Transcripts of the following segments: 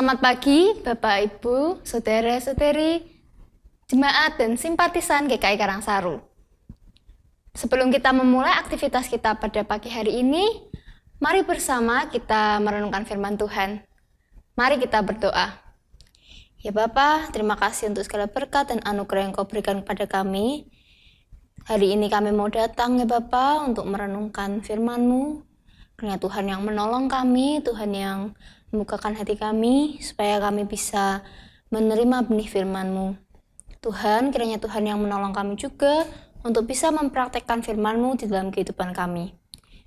Selamat pagi Bapak, Ibu, Saudara-saudari, jemaat dan simpatisan GKI Karangsaru. Sebelum kita memulai aktivitas kita pada pagi hari ini, mari bersama kita merenungkan firman Tuhan. Mari kita berdoa. Ya Bapa, terima kasih untuk segala berkat dan anugerah yang Kau berikan kepada kami. Hari ini kami mau datang ya Bapa untuk merenungkan firman-Mu. Kiranya Tuhan yang menolong kami, Tuhan yang membukakan hati kami, supaya kami bisa menerima benih firman-Mu. Tuhan, kiranya Tuhan yang menolong kami juga untuk bisa mempraktekkan firman-Mu di dalam kehidupan kami.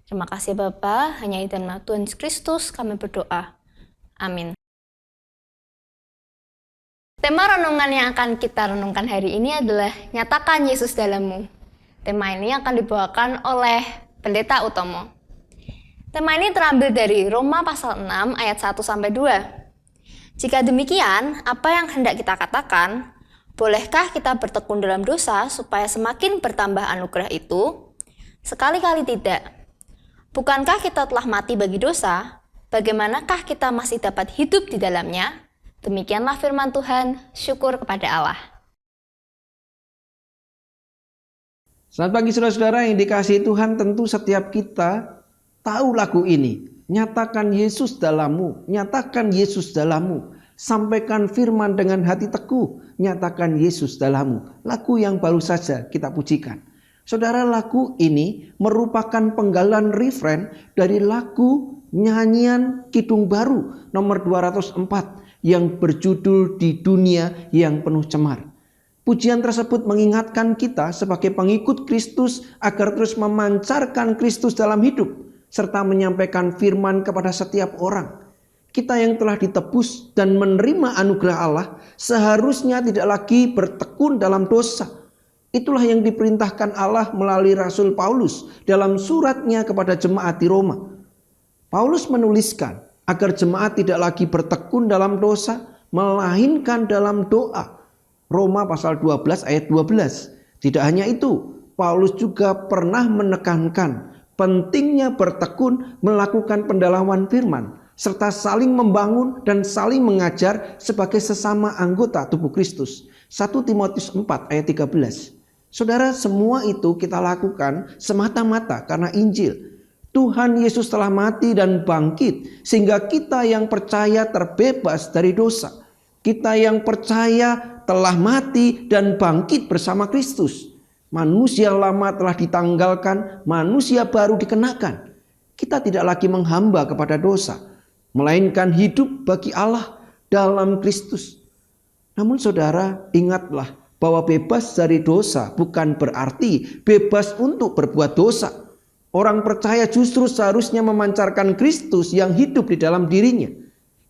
Terima kasih Bapa, hanya di dalam nama Tuhan Yesus Kristus kami berdoa. Amin. Tema renungan yang akan kita renungkan hari ini adalah Nyatakan Yesus dalammu. Tema ini akan dibawakan oleh Pendeta Utomo. Tema ini terambil dari Roma pasal 6 ayat 1-2. Jika demikian, apa yang hendak kita katakan? Bolehkah kita bertekun dalam dosa supaya semakin bertambah anugerah itu? Sekali-kali tidak. Bukankah kita telah mati bagi dosa? Bagaimanakah kita masih dapat hidup di dalamnya? Demikianlah firman Tuhan, syukur kepada Allah. Selamat pagi saudara-saudara yang dikasihi Tuhan, tentu setiap kita tahu lagu ini, nyatakan Yesus dalammu, nyatakan Yesus dalammu, sampaikan firman dengan hati teguh, nyatakan Yesus dalammu. Lagu yang baru saja kita pujikan. Saudara, lagu ini merupakan penggalan refren dari lagu nyanyian Kidung Baru nomor 204 yang berjudul Di Dunia yang Penuh Cemar. Pujian tersebut mengingatkan kita sebagai pengikut Kristus agar terus memancarkan Kristus dalam hidup, serta menyampaikan firman kepada setiap orang. Kita yang telah ditebus dan menerima anugerah Allah seharusnya tidak lagi bertekun dalam dosa. Itulah yang diperintahkan Allah melalui Rasul Paulus dalam suratnya kepada jemaat di Roma. Paulus menuliskan agar jemaat tidak lagi bertekun dalam dosa, melainkan dalam doa. Roma pasal 12 ayat 12. Tidak hanya itu, Paulus juga pernah menekankan pentingnya bertekun melakukan pendalaman firman, serta saling membangun dan saling mengajar sebagai sesama anggota tubuh Kristus. 1 Timotius 4 ayat 13. Saudara, semua itu kita lakukan semata-mata karena Injil. Tuhan Yesus telah mati dan bangkit sehingga kita yang percaya terbebas dari dosa. Kita yang percaya telah mati dan bangkit bersama Kristus. Manusia lama telah ditanggalkan, manusia baru dikenakan. Kita tidak lagi menghamba kepada dosa, melainkan hidup bagi Allah dalam Kristus. Namun saudara, ingatlah bahwa bebas dari dosa bukan berarti bebas untuk berbuat dosa. Orang percaya justru seharusnya memancarkan Kristus yang hidup di dalam dirinya.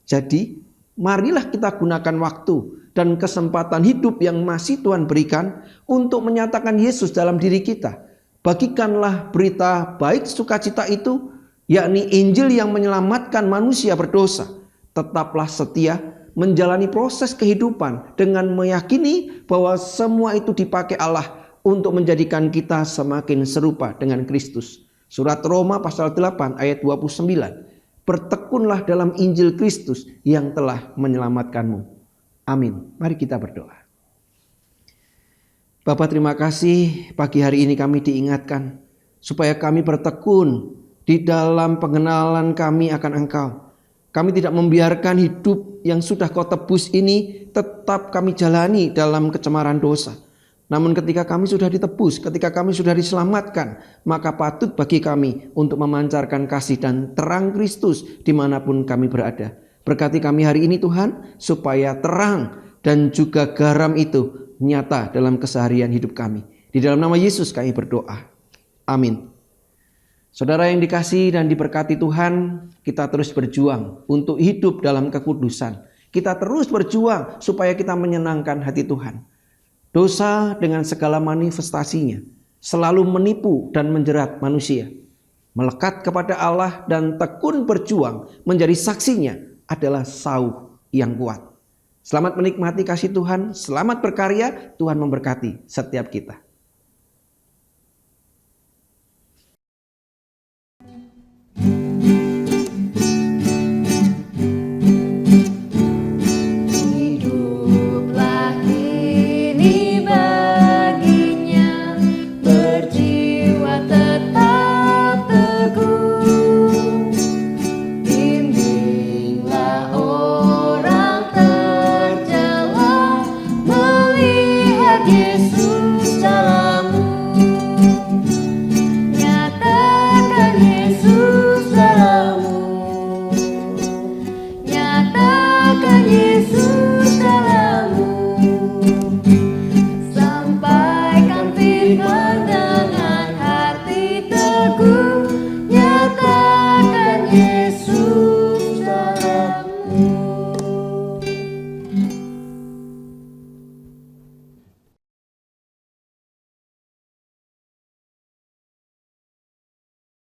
Jadi, marilah kita gunakan waktu dan kesempatan hidup yang masih Tuhan berikan untuk menyatakan Yesus dalam diri kita. Bagikanlah berita baik sukacita itu, yakni Injil yang menyelamatkan manusia berdosa. Tetaplah setia menjalani proses kehidupan dengan meyakini bahwa semua itu dipakai Allah untuk menjadikan kita semakin serupa dengan Kristus. Surat Roma pasal 8 ayat 29. Bertekunlah dalam Injil Kristus yang telah menyelamatkanmu. Amin. Mari kita berdoa. Bapa, terima kasih pagi hari ini kami diingatkan supaya kami bertekun di dalam pengenalan kami akan Engkau. Kami tidak membiarkan hidup yang sudah Kau tebus ini tetap kami jalani dalam kecemaran dosa. Namun ketika kami sudah ditebus, ketika kami sudah diselamatkan, maka patut bagi kami untuk memancarkan kasih dan terang Kristus dimanapun kami berada. Berkati kami hari ini Tuhan, supaya terang dan juga garam itu nyata dalam keseharian hidup kami. Di dalam nama Yesus kami berdoa. Amin. Saudara yang dikasihi dan diberkati Tuhan, kita terus berjuang untuk hidup dalam kekudusan. Kita terus berjuang supaya kita menyenangkan hati Tuhan. Dosa dengan segala manifestasinya selalu menipu dan menjerat manusia. Melekat kepada Allah dan tekun berjuang menjadi saksinya adalah sauh yang kuat. Selamat menikmati kasih Tuhan, selamat berkarya, Tuhan memberkati setiap kita. nyatakan Yesus